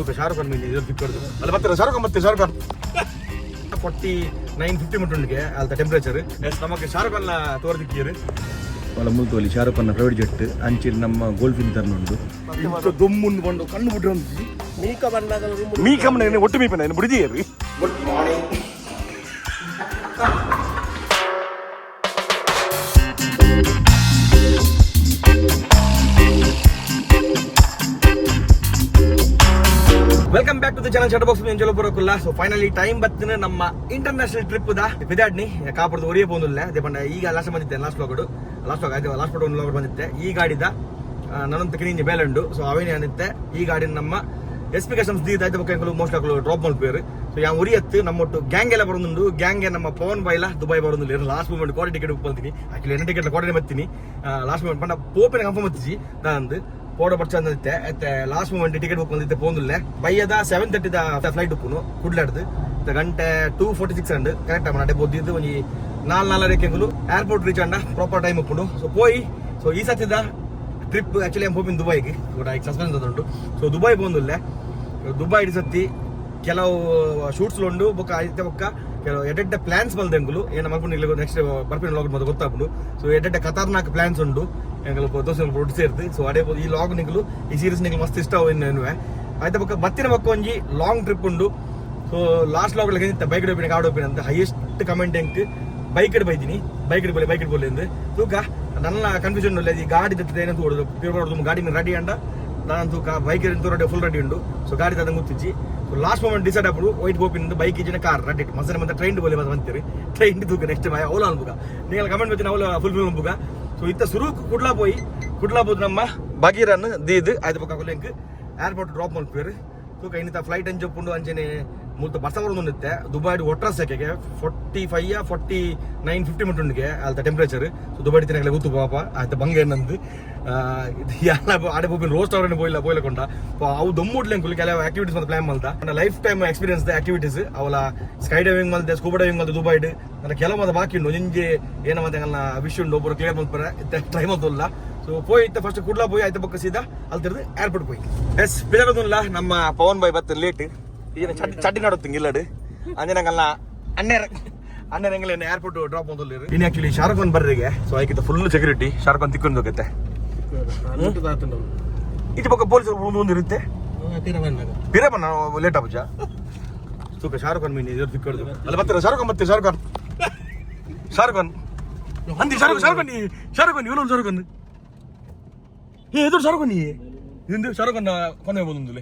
ತೂಕ ಶಾರುಖ್ ಖಾನ್ ಮೀನು ಇದು ತಿಕ್ಕೋದು ಅಲ್ಲ ಮತ್ತೆ ಶಾರುಖ್ ಖಾನ್ 49-50 ಮೀಟರ್ಗೆ ಅಲ್ತ ಟೆಂಪರೇಚರ್ ನಮಗೆ ಶಾರುಖ್ ಖಾನ್ ತೋರ್ದಿಕ್ಕಿಯರು వాళ్ళ ముందు షారుఖ్ ఖాన్ ಪ್ರೈವೇಟ್ ಜೆಟ್ ಅಂಚಿ ನಮ್ಮ ಗೋಲ್ಡ್ ಫಿನ್ ತರನುಂಡು ದೊಮ್ಮುಂಡು ಕೊಂಡು ಕಣ್ಣು ಬಿಟ್ರೆ ಮೀಕ ಮನೆ ಒಟ್ಟು ಮೀಪನ ಬಿಡಿದಿಯರಿ good morning welcome back to the channel chat box ಎಂಜಲ್ ಬರೋಕಲ್ಲ ಸೊ ಫೈನಲಿ ಟೈಮ್ ಬತ್ತಿನ ನಮ್ಮ ಇಂಟರ್ನ್ಯಾಷನಲ್ ಟ್ರಿಪ್ ದ ಬಿದಾಡ್ನಿ ಕಾಪುರದ ಒರಿಯ ಬಂದಿಲ್ಲ ಅದೇ ಬಂದ ಈಗ ಲಾಸ್ಟ್ ಬಂದಿದ್ದೆ ಲಾಸ್ಟ್ ಲಾಸ್ಟ್ ಬಂದಿತ್ತೆ ಈ ಗಾಡಿದ ನನ್ನಂತ ಕಿನಿಂಜಿ ಬೇಲಂಡು ಸೊ ಅವೇನೇ ಅನಿತ್ತೆ ಈ ಗಾಡಿ ನಮ್ಮ SP ಕಸ್ಟಮ್ಸ್ ದೀದ ಬಗ್ಗೆ ಮೋಸ್ಟ್ ಆಗಿ ಡ್ರಾಪ್ ಮಾಡ್ಪೇರು ಸೊ ಯಾ ಉರಿಯತ್ತು ನಮ್ಮೊಟ್ಟು ಗ್ಯಾಂಗ್ ಎಲ್ಲ ಬರೋದು ಗ್ಯಾಂಗ್ ನಮ್ಮ ಪವನ್ ಬೈಲ ದುಬೈ ಬರೋದಿಲ್ಲ ಲಾಸ್ಟ್ ಮೂಮೆಂಟ್ ಕೋಟೆ ಟಿಕೆಟ್ ಬುಕ್ ಮಾಡ್ತೀನಿ ಆಕ್ಚುಲಿ 2 ಟಿಕೆಟ್ ಕೋಟೆ ಬರ್ತೀನಿ ಲಾಸ್ಟ್ ಮೂಮೆಂಟ್ ಪಂಡ ಪೋಪಿನ ಕನ್ಫರ್ಮ್ ಹತ್ತಿಸಿ ನಾನು ಪೋಡ ಬರ್ಚಂದಿತ್ತೆ ಲಾಸ್ಟ್ ಮೂಮೆಂಟ್ ಟಿಕೆಟ್ ಬುಕ್ ಬಂದಿತ್ತೆ ಪೋಂದಿಲ್ಲ ಬೈಯದ 7:30 ಫ್ಲೈಟ್ ಉಪ್ಪುನು ಕುಡ್ಲಾಡ್ದು ಗಂಟೆ 2:46 ಅಂಡ್ ಕರೆಕ್ಟ್ ನಡೆ ಬೋದಿದ್ದು ಒಂದು 4:04 ಏರ್ಪೋರ್ಟ್ ರೀಚ್ ಅಂಡ ಪ್ರಾಪರ್ ಟೈಮ್ ಉಪ್ಪುಂಡು ಸೊ ಪೋಯಿ ಸೊ ಈ ಸತಿದ trip actually ಹೋಗಿನ ದುಬೈಗೆ suspense ಅದುಂಟು so Dubai ಬಂದಿಲ್ಲ ದುಬೈ ಸತಿ ಕೆಲವು ಶೂಟ್ಸ್ ಉಂಡು ಬೊಕ್ಕ ಐತೆ ಬೊಕ್ಕ ಕೆಲವು ಎಡ್ಡೆ ಪ್ಲಾನ್ಸ್ ಬಂದೆಂಗುಲು ಏನು ಮಲ್ಪುಂಡು ನೆಕ್ಸ್ಟ್ ಬರ್ಪಿನ ಲಾಗ್ ಮತ್ತೆ ಗೊತ್ತಾಗ್ಬಿಡು ಸೊ ಎಡ್ಡೆ ಖತರ್ನಾಕ್ ಪ್ಲಾನ್ಸ್ ಉಂಡು ಎಂಗಲು ದೋಸೆ ಒಟ್ಟು ಸೇರ್ತು ಸೊ ಅದೇ ಈ ಲಾಗ್ ನಿಂಗಲು ಈ ಸೀರೀಸ್ ನಿಂಗೆ ಮಸ್ತ್ ಇಷ್ಟ ಇನ್ನೇನುವೆ ಆಯ್ತಾ ಬೊಕ್ಕ ಬತ್ತಿನ ಬೊಕ್ಕ ಒಂಜಿ ಲಾಂಗ್ ಟ್ರಿಪ್ ಉಂಡು ಸೊ ಲಾಸ್ಟ್ ಲಾಗ್ ಬೈಕ್ ಡೋಪಿನ ಕಾಡ್ ಡೋಪಿನ ಅಂತ ಹೈಯೆಸ್ಟ್ ಕಮೆಂಟ್ ಎಂಕ್ ಬೈಕ್ ಬೈದಿನಿ ಬೈಕ್ ಬೋಲಿ ಎಂದು ತೂಕ ನನ್ನ ಕನ್ಫ್ಯೂಷನ್ ಇಲ್ಲ ಈ ಗಾಡಿ ಏನಂತ ಹೊಡೋದು ಗಾಡಿ ರೆಡಿ ಅಂಡ ನಾನು ತೂಕ ಬೈಕ್ ಫುಲ್ ರೆಡಿ ಉಂಡು ಸೊ ಗಾಡಿ ತಂದು ಗುತ್ತಿಚ್ಚಿ ಸೊ ಲಾಸ್ಟ್ ಮೂಮೆಂಟ್ ಡಿಸೈಡ್ ಆಗ್ಬಿಡು ವೈಟ್ ಗೋಪಿನಿಂದ ಬೈಕ್ ಇಜಿನ ಕಾರ್ ರೆಡಿ ಮಸನೆ ಮತ್ತೆ ಟ್ರೈನ್ ಬೋಲಿ ಬಂತೀರಿ ಟ್ರೈನ್ ತೂಕ ನೆಕ್ಸ್ಟ್ ಅವಲ ಅನ್ಬುಗ ನೀವು ಕಮೆಂಟ್ ಬರ್ತೀನಿ ಅವಲ ಫುಲ್ ಅನ್ಬುಗ ಸೊ ಇತ್ತ ಸುರು ಕುಡ್ಲಾಬೋದು ನಮ್ಮ ಬಗೀರನ್ ದೀದ್ ಆಯ್ತು ಪಕ್ಕ ಕೊಲೆಂಕ್ ಏರ್ಪೋರ್ಟ್ ಡ್ರಾಪ್ ಮಾಡ್ಪೇರು ತೂಕ ಇನ್ನಿತ ಫ್ಲೈಟ್ ಎಂಜೊಪ್ಪುಂಡು ಅಂಚೆನೆ ಮೂತ ಬಸ್ ಬರೋದಿತ್ತೆ ದುಬೈ ಒಟ್ರ ಸೆಕೆಗೆ 45-49-50 ಮೀಟರ್ಗೆ ಅಲ್ತ ಟೆಂಪರೇಚರ್ ಸೊ ದುಬೈ ತಿನ್ನಗಲೇ ಗೊತ್ತು ಪಾಪ ಆಯ್ತು ಬಂಗೆ ಏನಂದು ಎಲ್ಲ ಆಡೆ ಹೋಗಿ ರೋಸ್ಟ್ ಅವರನ್ನು ಬೋಯ್ಲಕೊಂಡ ಅವು ದೊಮ್ಮುಡ್ಲೆಂಕುಲು ಕೆಲವು ಆಕ್ಟಿವಿಟೀಸ್ ಮತ್ತೆ ಪ್ಲಾನ್ ಮಾಡ್ದ ಲೈಫ್ ಟೈಮ್ ಎಕ್ಸ್ಪೀರಿಯನ್ಸ್ ಆಕ್ಟಿವಿಟೀಸ್ ಅವಳ ಸ್ಕೈ ಡೈವಿಂಗ್ ಮಲ್ದೆ ಸ್ಕೂಬಾ ಡೈವಿಂಗ್ ಮಲ್ದೆ ದುಬೈಡ್ ನನ್ನ ಕೆಲವು ಮತ್ತೆ ಬಾಕಿ ಉಂಡು ನಿಂಜೆ ಏನ ಮತ್ತೆ ನನ್ನ ವಿಶ್ ಉಂಡು ಒಬ್ಬರು ಕ್ಲಿಯರ್ ಮಾಡ್ತಾರೆ ಇತ್ತ ಟ್ರೈ ಮಾಡ್ತಲ್ಲ ಸೊ ಪೋಯ್ ಇತ್ತ ಫಸ್ಟ್ ಕುಡ್ಲಾ ಪೋಯ್ ಆಯ್ತು ಪಕ್ಕ ಸೀದಾ ಅಲ್ತಿರ್ದು ಏರ್ಪೋರ್ಟ್ ಪೋಯ್ ಎಸ್ ಬಿದರದಿಲ್ಲ ನಮ್ಮ ಪವನ್ ಬಾಯ್ ಬತ್ತ ಲೇಟ್ ಈಗಿನ ಚಡ್ಡಿ ನಡುತ್ತಿಂಗ್ ಇಲ್ಲಡು ಅಂಜನಂಗಲ್ಲ ಅಣ್ಣರಂಗಲ್ಲ ಏರ್ಪೋರ್ಟ್ ಡ್ರಾಪ್ ಮಾಡ್ದಲ್ಲಿರು ಇನ್ನು ಆಕ್ಚುಲಿ ಶಾರುಖ್ ಖಾನ್ ಬರ್ರಿಗೆ ಸೊ ಆಯ್ಕಿತ್ತ ಫುಲ್ ಸೆಕ್ಯೂರಿಟಿ ಶಾರುಖ್ ಖಾನ್ ತಿಕ್ಕೊಂಡು ಹೋಗುತ್ತೆ ಇದು ಪಕ್ಕ ಪೊಲೀಸ್ ಒಂದು ಇರುತ್ತೆ ಪಿರಬನ್ನ ಲೇಟ್ ಆಪುಜ ತೂಕ ಶಾರುಖ್ ಖಾನ್ ಮೀನು ಇದು ತಿಕ್ಕೋದು ಅಲ್ಲ ಮತ್ತೆ ಶಾರುಖ್ ಖಾನ್ ಅಂದಿ ಶಾರುಖ್ ಖಾನ್ ಇವನು ಶಾರುಖ್ ಖಾನ್ ಎದುರು ಶಾರುಖ್ ಖಾನ್ ಇದು ಶಾರುಖ್ ಖಾನ್ ಕೊನೆ ಬಂದು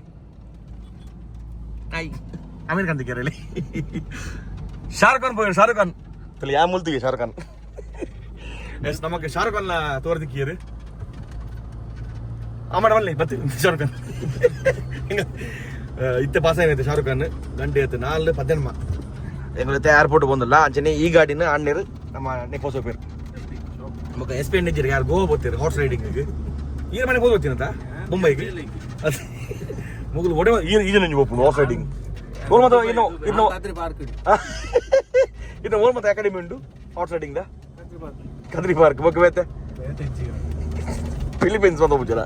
ಅಮೇರಿಕನ್ ದಿಕ್ಕರಲ್ಲಿ ಶಾರುಖ್ ಖಾನ್ ತಲೆ ಯಾ ಮುಲ್ತಿಗೆ ಶಾರುಖ್ ಖಾನ್ ಎಸ್ ನಮಗೆ ಶಾರುಖ್ ಖಾನ್ ತೋರ್ದಿಕ್ಕಿಯರು ಆಮೇಲೆ ಬನ್ನಿ ಬರ್ತೀವಿ ಶಾರುಖ್ ಖಾನ್ ಇತ್ತೆ ಪಾಸ್ ಏನೈತೆ ಶಾರುಖ್ ಖಾನ್ ಗಂಟೆ ಆಯ್ತು 4:10 ಎಂಗಲೈತೆ ಏರ್ಪೋರ್ಟ್ ಬಂದಿಲ್ಲ ಅಂಚನೆ ಈ ಗಾಡಿನ ಅಣ್ಣರು ನಮ್ಮ ನೆಕ್ಕೋಸ್ ಹೋಗ್ಯಾರ ನಮಗೆ SP ನೆಜ್ಜಿರಿ ಯಾರು ಗೋವಾ ಬರ್ತೀರಿ ಹಾರ್ಸ್ ರೈಡಿಂಗಿಗೆ ಈಗ ಮನೆಗೆ ಹೋಗಿ ಬರ್ತೀನಂತ ಮುಂಬೈಗೆ ಮುಗಿಲು ಒಡೆ ಈಜ ನಂಜಿ ಹೋಗ್ಬೋದು ಹಾರ್ಸ್ ರೈಡಿಂಗ್ ಓರ್ ಮತ್ತೆ ಇನ್ನು ಓರ್ ಮತ್ತೆ ಅಕಾಡೆಮಿ ಉಂಟು ಹಾರ್ಸ್ ರೈಡಿಂಗ್ ಕದ್ರಿ ಪಾರ್ಕ್ ಬಗ್ಗೆ ಬೇತೆ ಫಿಲಿಪೀನ್ಸ್ ಬಂದ ಹೋಗ್ಬೋದಲ್ಲ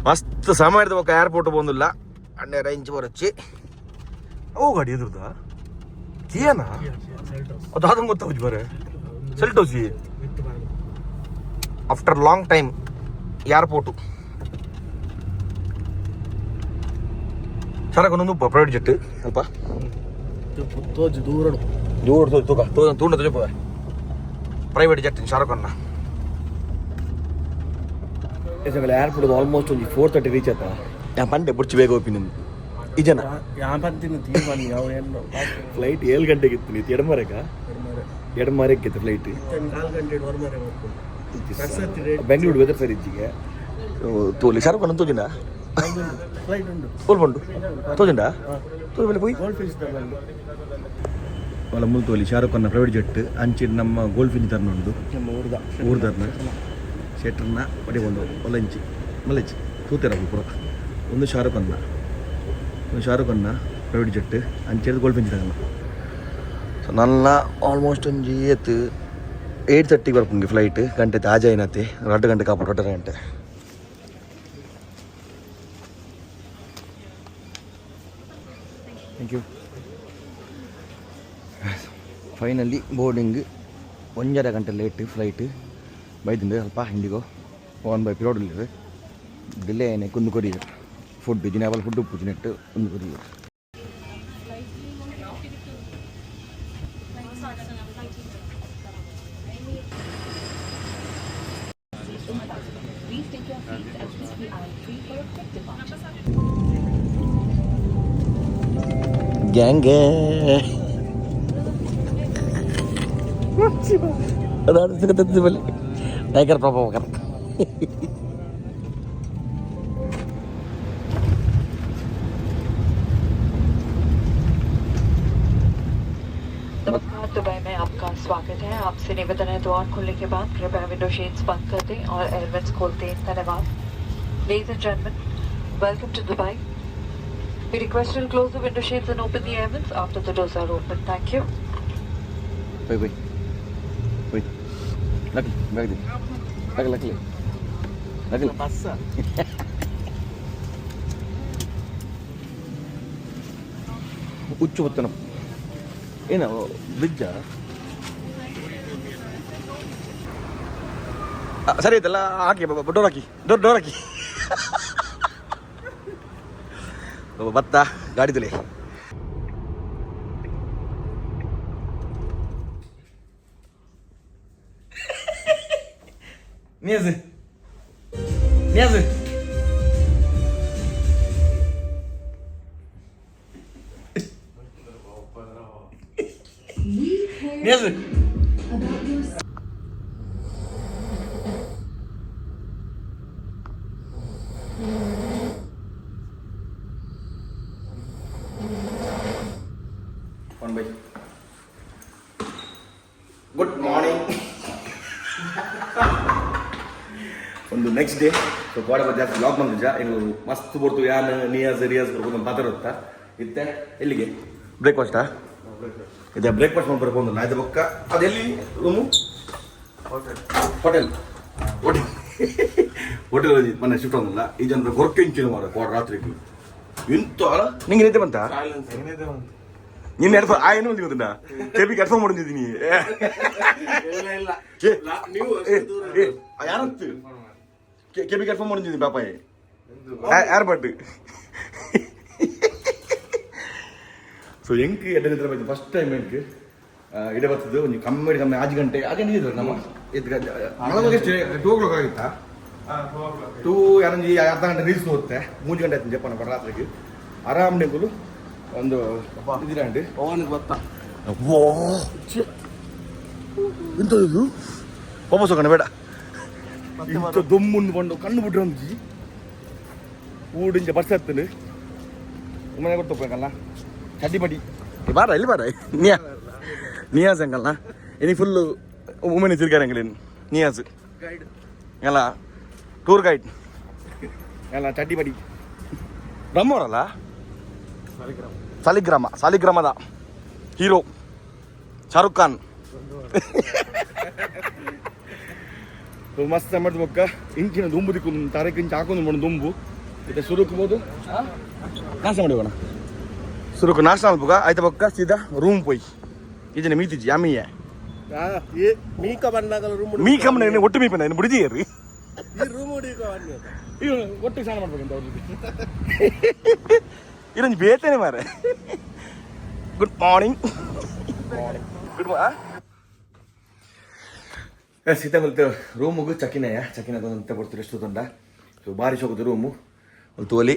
ಮಸ್ತ್ ಸಮಯದ ಪಕ್ಕ ಏರ್ಪೋರ್ಟ್ ಬಂದಿಲ್ಲ ಅಣ್ಣೆ ರೇಂಜ್ ಬರಚ್ಚಿ ಅವು ಗಾಡಿ ಎದುರ್ದ ಏನ ಅದು ಆದಂಗೆ ಗೊತ್ತಾಗ ಬರೇ ಸೆಲ್ಟೋಸಿ after long time airport Shahrukh Khan ಒಂದು ಪ್ರೈವೇಟ್ ಜೆಟ್ ಸ್ವಲ್ಪ ದೂರ ತೂಂಡ ತುಜಪ private jet Shahrukh Khan airport almost ಒಂದು 4:30 ರೀಚ್ ಆಯ್ತಾ ಯಾ ಪಂಡೆ ಬುರ್ಚಿ ಬೇಗ ಹೋಗ್ತೀನಿ ಈಜನ ಫ್ಲೈಟ್ 7 ಗಂಟೆಗೆ ಇತ್ತು ನೀತಿ ಎಡಮರೆಗೆ ಫ್ಲೈಟ್ ಬೆಂಗಳೂರು ವೆದರ್ ಸರ್ ಇಜ್ಜಿಗೆ ತೋಲಿ ಶಾರುಖ್ ಖಾನ್ ತೋಜಿನ ತೋಲ್ಪಂಡು ತೋಜಂಡ ತೋಲ್ ಪೋಯ್ వాళ్ళ ముందు ಶಾರುಖ್ ಖಾನ್ ಪ್ರೈವೇಟ್ ಜೆಟ್ ಅಂಚಿ ನಮ್ಮ ಗೋಲ್ಡ್ ಫಿನ್ ತರನುಂಡು ಊರ್ದರ್ನ ಶೆಟ್ರನ್ನ ಒಡೆಗೊಂಡು ಒಲಂಚಿ ಮಲಚಿ ತೂತೆರ ಪುರ ಒಂದು ಶಾರುಖ್ ಖಾನ್ನ ಪ್ರೈವೇಟ್ ಜೆಟ್ ಅಂಚೆದು ಗೋಲ್ಡ್ ಫಿನ್ ತರನ ಸೊ ನನ್ನ ಆಲ್ಮೋಸ್ಟ್ ಒಂದು 8:30 ಬರ್ಪುಂಗೆ ಫ್ಲೈಟ್ ಗಂಟೆ ತಾಜಾ ಏನತ್ತೆ 2 ಗಂಟೆ ಕಾಪು 2 ಗಂಟೆ ಥ್ಯಾಂಕ್ ಯು. ಫೈನಲಿ ಬೋರ್ಡಿಂಗ್ 1.5 ಗಂಟೆ ಲೇಟ್ ಫ್ಲೈಟ್ ಬೈದಿಂದ ಸ್ವಲ್ಪ ಇಂಡಿಗೋ 1 ಬೈ ಪಿರೋಡ್ ಡಿಲೇ ಏನೇ ಕುಂದು ಕೊರಿಯರ್ ಫುಡ್ ಜಿನೇಬಲ್ ಫುಡ್ ಉಪ್ಪು ಜಿನೆಟ್ಟು ಕುಂದು courier. Please take your seats as this will be aisle 3 for a quick departure. ಗ್ಯಾಂಗೆ ಅതാണ് ಸಿಗುತ್ತೆ ಬಲ್ಲಿ ಟೈಗರ್ ಪ್ರಭಾಕರ್. नमस्कार, दुबई में आपका स्वागत है. आपसे निवेदन है द्वार खुलने के बाद कृपया विंडो शेड्स बंद कर दें और एयरवेंट्स खोलते हैं. धन्यवाद. Ladies and gentlemen, welcome to Dubai. We request you to close the window shades and open the airvents after the doors are open. Thank you. Wait. Luckily. ಹುಚ್ಚು ಬತ್ತನ ಏನ ಬ್ರಿಡ್ಜ ಸರಿ ಆಯ್ತಲ್ಲ ಹಾಕಿ ಡೋರ್ ಹಾಕಿ ಬತ್ತ ಗಾಡಿದಲ್ಲಿ. Niyaz good morning. ಒಂದು next day so ಗೋಡೆ ಬಗ್ಗೆ ಜಾಸ್ತಿ ಬ್ಲಾಗ್ ಬಂದಿದ್ದ ಇನ್ನು ಮಸ್ತ್ ಬರ್ತು ಯಾನ್ ನಿಯಾಜ್ ಬರ್ಬೋದು ಅಂತ ಮಾತಾಡುತ್ತಾ ಇತ್ತೆ ಎಲ್ಲಿಗೆ ಬ್ರೇಕ್ಫಾಸ್ಟಾ ಇದೆ ಬ್ರೇಕ್ಫಾಸ್ಟ್ ಮಾಡಿ ಬರ್ಬೋದು ನಾ ಇದು ಬೊಕ್ಕ ಅದೆಲ್ಲಿ ರೂಮು ಹೋಟೆಲ್ ಮೊನ್ನೆ ಶಿಫ್ಟ್ ಒಂದಿಲ್ಲ ಈ ಜನರು ಗೊರಕೆಂಚಿನ ಮಾರ ಕೋಡ ರಾತ್ರಿಗೆ ಎಂತ ನಿಂಗೆ ನಿದ್ದೆ ಬಂತ ನಿನ್ನ ಹೆಡ್ಫೋನ್ ಏನು ಒಂದು ಗೊತ್ತಿಲ್ಲ ಕೆಬಿಗೆ ಹೆಡ್ಫೋನ್ ಮಾಡಿದ್ದೀನಿ ಯಾರಂತ ಕೆಬಿಗೆ ಹೆಡ್ಫೋನ್ ಮಾಡಿದ್ದೀನಿ ಪಾಪಾಯಿ ಏರ್ಬಡ್ ಸೊ ಹೆಂಗೆ ಎಡ್ಡಿದ್ರ ಬಗ್ಗೆ ಫಸ್ಟ್ ಟೈಮ್ ಹೆಂಗೆ ಇಡೆ ಬರ್ತದೆ ಒಂದು ಕಮ್ಮಿ 5 ಗಂಟೆ ನೀರು ನಮ್ಮ ಎಷ್ಟು 2 o'clock ಆಗಿತ್ತಾ 2 ಯಾರಂಜಿ ಅರ್ಧ ಗಂಟೆ ರೀಲ್ಸ್ ನೋಡುತ್ತೆ 3 ಗಂಟೆ ಆಯ್ತು ಜಪ್ಪನ ರಾತ್ರಿಗೆ ಆರಾಮ್ ನೆಂಗುಲು ಒಂದು ಇದಿರಂಡಿ ಪವನಿಗೆ ಬತ್ತ ಎಂಥದ್ದು ವಾಪಸ್ ಹೋಗೋಣ ಬೇಡ ಇಂಥ ದೊಮ್ಮುಂದು ಬಂದು ಕಣ್ಣು ಬಿಟ್ರೆ ಒಂದು ಊಡಿಂಚ ಬರ್ಸತ್ತನು ಮನೆ ಕೊಟ್ಟೋಗ್ಬೇಕಲ್ಲ ಚಡ್ಡಿ ಬಡಿ ಬಾರ ಇಲ್ಲಿ ಬಾರ ನಿಯಾಜ್ ಅಂಕಲ್ನ ಇನಿ ಫುಲ್ಲು ಉಮೆನ್ ತಿರ್ಗಾರಂಗಲೇನು ನಿಯಾಜ್ ಎಲ್ಲ ಟೂರ್ ಗೈಡ್ ಎಲ್ಲ ಚಡ್ಡಿ ಬಡಿ ಬ್ರಹ್ಮವರಲ್ಲ ಸಾಲಿಗ್ರಾಮದ ಹೀರೋ ಶಾರುಖ್ ಖಾನ್ ಮಸ್ತ್ ಮಾಡಿದ ಬೊಕ್ಕ ಇಂಚಿನ ದುಂಬು ದಿಕ್ಕು ತಾರೀಕು ಇಂಚು ಹಾಕೊಂಡು ಮಾಡೋಣ ದುಂಬು ಇದು ಸುರುಕ್ಬೋದು ನಾಶ ಮಾಡಿಬೋಣ ಸುರುಕು ನಾಶ ಮಾಡ್ಬೋಗ ಆಯ್ತ ಬೊಕ್ಕ ಸೀದಾ ರೂಮ್ ಪೋಯ್ ಇದನ್ನ ಮೀತಿಜಿ ಅಮ್ಮಿಯ ಮೀಕಮ್ಮನ ಒಟ್ಟು ಮೀಪನ ಬಿಡಿದೀರಿ ಒಟ್ಟಿಗೆ ಸ್ನಾನ ಮಾಡ್ಬೇಕಂತ ಅವ್ರಿಗೆ ಇದೊಂದು ಬೇತೇನೆ ಮಾರೆ. ಗುಡ್ ಮಾರ್ನಿಂಗ್ ಸೀತಾ ಮಲ್ತೆ ರೂಮುಗು ಚಕಿನ ಅಂತ ಕೊಡ್ತೀರಿ ಎಷ್ಟು ತಂಡ ಸೊ ಬಾರಿ ಶೋಕದ ರೂಮು ಒಂದು ತೋಲಿ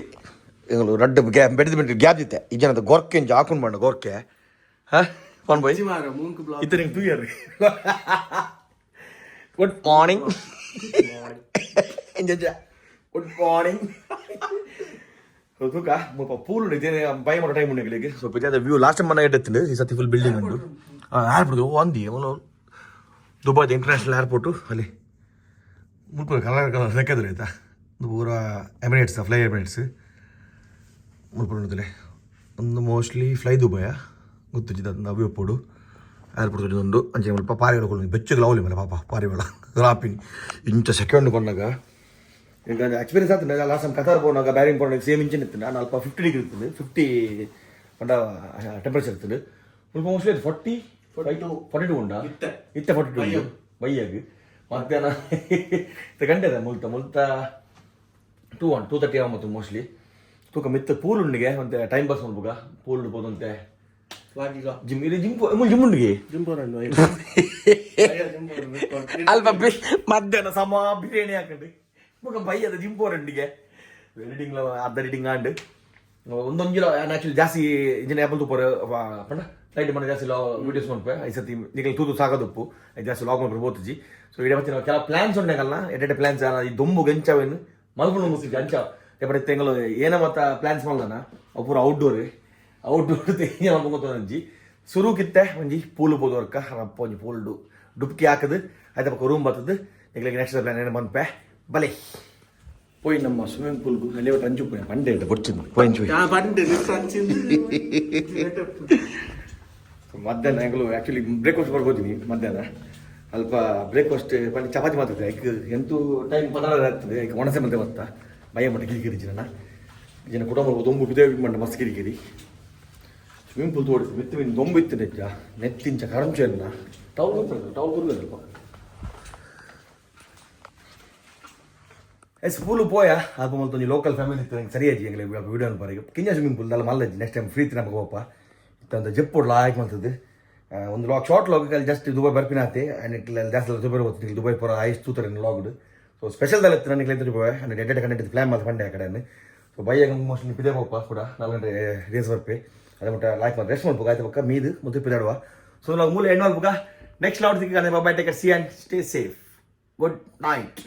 ರಡ್ಡು ಬೆಳೆದು ಗ್ಯಾಪ್ ಇತ್ತೆ ಈ ಜನದ ಗೊರ್ಕೆ ಹಾಕೊಂಡು ಮಾಡ ಗೊರ್ಕೆ ಫೋನ್ ಬೈ ಇತ್ತ ನಿಂಗೆ ತೂಯರ್ರಿ. ಗುಡ್ ಮಾರ್ನಿಂಗ್ ಗುಡ್ ಮಾರ್ನಿಂಗ್ ತೂಕ ಪೂಲ್ ಇದ್ದೇನೆ ಬೈ ಮಾಡೋ ಟೈಮ್ ಉಂಡೆಗಳಿಗೆ ಸ್ವಲ್ಪ ಇದೆ ವ್ಯೂ ಲಾಸ್ಟ್ ಟೈಮ್ ಮನೆ ಎಡ್ಡೆತ್ತಿಂದು ಈ ಸತಿ ಫುಲ್ ಬಿಲ್ಡಿಂಗ್ ಉಂಟು ಏರ್ಪೋರ್ಟ್ ಒಂದಿ ಅವನು ದುಬೈದ ಇಂಟರ್ನ್ಯಾಷನಲ್ ಏರ್ಪೋರ್ಟು ಅಲ್ಲಿ ಮುಲ್ಪುರ ಕಲರ್ ಲೆಕ್ಕದ್ರು ಆಯ್ತಾ ಪೂರ ಎಮಿರೇಟ್ಸ್ ಫ್ಲೈ ಎಮಿರೇಟ್ಸ್ ಮುಲ್ಪುರ ಉಂಟಲೆ ಒಂದು ಮೋಸ್ಟ್ಲಿ ಫ್ಲೈ ದುಬಯ ಗೊತ್ತಿದ್ದ ಅವ್ಯಪ್ಪೋಡು ಏರ್ಪೋರ್ಟ್ ಒಂದು ಅಂಚೆ ಮುಲ್ಪ ಪಾರಿಗಳು ಬೆಚ್ಚಗೆ ಲವಲಿ ಮೇಲೆ ಪಾಪ ಪಾರಿಗಳ ರಾಪಿನಿ ಇಂಚ ಸೆಕೆಂಡ್ ಕೊನ್ನಾಗ ಈಗ ಎಕ್ಸ್ಪೀರಿಯನ್ಸ್ ಆಗ್ತದೆ ಲಾಸ್ಟ್ ಟೈಮ್ ಕತಾರ್ ಹೋದಾಗ ಬ್ಯಾರಿಂಗ್ ಪೋನಾಗ ಸೇಮ್ ಇಂಚಿನ ಇತ್ತು ನಾನು ಅಲ್ಪ 50 ಡಿಗ್ರಿ ಇರ್ತದೆ 50 ಪಂಡ ಟೆಂಪರೇಚರ್ ಇರ್ತದೆ ಸ್ವಲ್ಪ ಮೋಸ್ಟ್ಲಿ 42 ಉಂಡ ಇತ್ತ 42 ಉಂಡು ಬೈಯಾಗಿ ಮಧ್ಯಾಹ್ನ ಗಂಟೆ ಮುಲ್ತ 2:30 ಮತ್ತು ಮೋಸ್ಟ್ಲಿ ತೂಕ ಮಿತ್ತ ಪೂಲ್ ಉಂಡಿಗೆ ಒಂದು ಟೈಮ್ ಪಾಸ್ ಮಾಡ್ಬೋಗ ಪೂಲ್ ಹೋದಂತೆ ಜಿಮ್ ಜಿಮ್ ಉಂಡಿಗೆ ಅಲ್ಪ ಮಧ್ಯಾಹ್ನ ಸಮ ಬಿರಿಯಾನಿ ಹಾಕಂಡು ಬೊಕ ಬೈಯದ ಜಿಮ್ ಪೋರಂಡಿಗೆ ಎಡಿಟಿಂಗ್ ಅರ್ಧ ಎಡಿಟಿಂಗ್ ಆಂಡ್ ಒಂದೊಂದು ಆಕ್ಚುಲಿ ಜಾಸ್ತಿ ಇಂಜಿನ ಆ್ಯಪಲ್ ತೂಪರ್ ಪಂಡ ಲೈಟ್ ಮಾಡಿ ಜಾಸ್ತಿ ವೀಡಿಯೋಸ್ ಮಾಡ್ಪೆ ಐದು ಸತಿ ನಿಖಲ್ ತೂತು ಸಾಕೋದಪ್ಪು ಜಾಸ್ತಿ ಲಾಗ್ ಮಾಡ್ಬಿಟ್ಟು ಬೋತಿಜಿ ಸೊ ಇಡೀ ಮತ್ತೆ ಕೆಲವು ಪ್ಲಾನ್ಸ್ ಉಂಡೆಗಲ್ಲ ಎಡ್ಡೆ ಪ್ಲಾನ್ಸ್ ಈ ದೊಂಬು ಗಂಚಾವೇನು ಮಲ್ಕೊಂಡು ಮುಗಿಸಿ ಗಂಚ ಎಪ್ಪಡೆ ತೆಂಗಳು ಏನ ಮತ್ತ ಪ್ಲಾನ್ಸ್ ಮಾಡ್ದಾನ ಅವು ಪೂರ ಔಟ್ಡೋರ್ ತೆಂಗಿನ ಮಲ್ಕೊಂಡಿ ಸುರು ಕಿತ್ತೆ ಒಂಜಿ ಪೂಲು ಬೋದವರ್ಕ ರಪ್ಪ ಒಂಜಿ ಪೂಲ್ ಡುಬ್ಕಿ ಹಾಕದು ಆಯ್ತು ಪಕ್ಕ ರೂಮ್ ಬರ್ತದೆ ನಿಖಲಿಗೆ ನೆಕ್ಸ್ಟ್ ಪ್ಲಾನ್ ಏನು ಬಂದ್ಪೆ ಬಲೆ పోయి నమ్మ స్విమ్మింగ్ పూల్ కు అల్లే టంచు పోయి పండే వచ్చింది పోయించు ಮಧ್ಯಾಹ್ನ ಹೆಂಗಲು ಆ್ಯಕ್ಚುಲಿ ಬ್ರೇಕ್ಫಾಸ್ಟ್ ಬರ್ಬೋದಿನಿ ಮಧ್ಯಾಹ್ನ ಅಲ್ಪ ಬ್ರೇಕ್ಫಾಸ್ಟ್ ಪಂಡಿ ಚಪಾತಿ ಮಾತಾಡ್ತದೆ ಈಗ ಎಂತೂ ಟೈಮ್ 16 ಆಗ್ತದೆ ಈಗ ಒಣಸೆ ಮಧ್ಯೆ ಬರ್ತಾ ಭಯ ಮಟ್ಟ ಕಿರಿಕಿರಿ ಜನ ಕುಟುಂಬ ದೊಂಬು ಬಿದೇ ಮಂಡ ಮಸ್ತ್ ಕಿರಿಕಿರಿ ಸ್ವಿಮ್ಮಿಂಗ್ ಪೂಲ್ ತೋಡಿಸಿ ಮಿತ್ತು ದೊಂಬು ಇತ್ತು ನೆಚ್ಚ ನೆತ್ತಿಂಚ ಕರಂಚು ಎಲ್ಲ ಟೌಲ್ ಬರುವುದಲ್ಪ ಪೂಲು ಪೋಯ ಅದು ಮಲ್ತೊಂದು ಲೋಕಲ್ ಫ್ಯಾಮಿಲಿ ಇತ್ತು ನಂಗೆ ಸರಿಯಾಗಿ ಹೆಂಗೆ ವೀಡಿಯೋ ಬರೀ ಕಿಂಜ ಸ್ವಿಮ್ಮಿಂಗ್ ಪೂಲ್ ಅಲ್ಲ ಮಲ್ಲಜ್ಜಿ ನೆಕ್ಸ್ಟ್ ಟೈಮ್ ಫ್ರೀ ತಿನ್ನಬೇಕು ಹೋಗಪ್ಪ ಇತ್ತಂತ ಜಪ್ಪು ಲಾಯ್ಕ್ ಮಾಡ್ತದೆ ಒಂದು log short log just Dubai ಬರ್ಪಿನಾತೆ ಆ್ಯಂಡ್ ಜಾಸ್ತಿ ದುಬೈ ಹೋಗ್ತೀನಿ ದುಬೈ ಪೂರ ಐಸ್ ತೂತಾರೆ ಲಾಗ್ಡು ಸೊ ಸ್ಪೆಷಲ್ದಲ್ಲಿ ಇತ್ತು ನನಗೆ ದುಬೈ ಆ್ಯಂಡ್ ಎಡ್ಡೆ ಕಂಡು ಪ್ಲಾನ್ ಮಾಡಿ ಬಂಡೆ ಆ ಕಡೆ ಸೊ ಬೈಯಾಗ ಮೋಸ್ಟ್ಲಿ ಪಿದೆ ಹೋಗಪ್ಪ ಕೂಡ 4 ಗಂಟೆ ರೇಸ್ ಬರ್ಪೆ ಅದೇ ಮಟ್ಟ ಲಾಯ್ಕ್ ಮಾಡಿ ರೆಸ್ಟ್ ಮಾಡ್ಬೇಕು ಆಯ್ತು ಪಕ್ಕ ಮೀದು ಮತ್ತೆ ಪಿದಾಡುವ ಸೊ ನಾವು ಮೂಲ ಹೆಣ್ಣು ಮಾಡ್ಬೇಕಾ ನೆಕ್ಸ್ಟ್ ಲಾಡ್ ಸಿಕ್ಕ bye take see and stay safe good night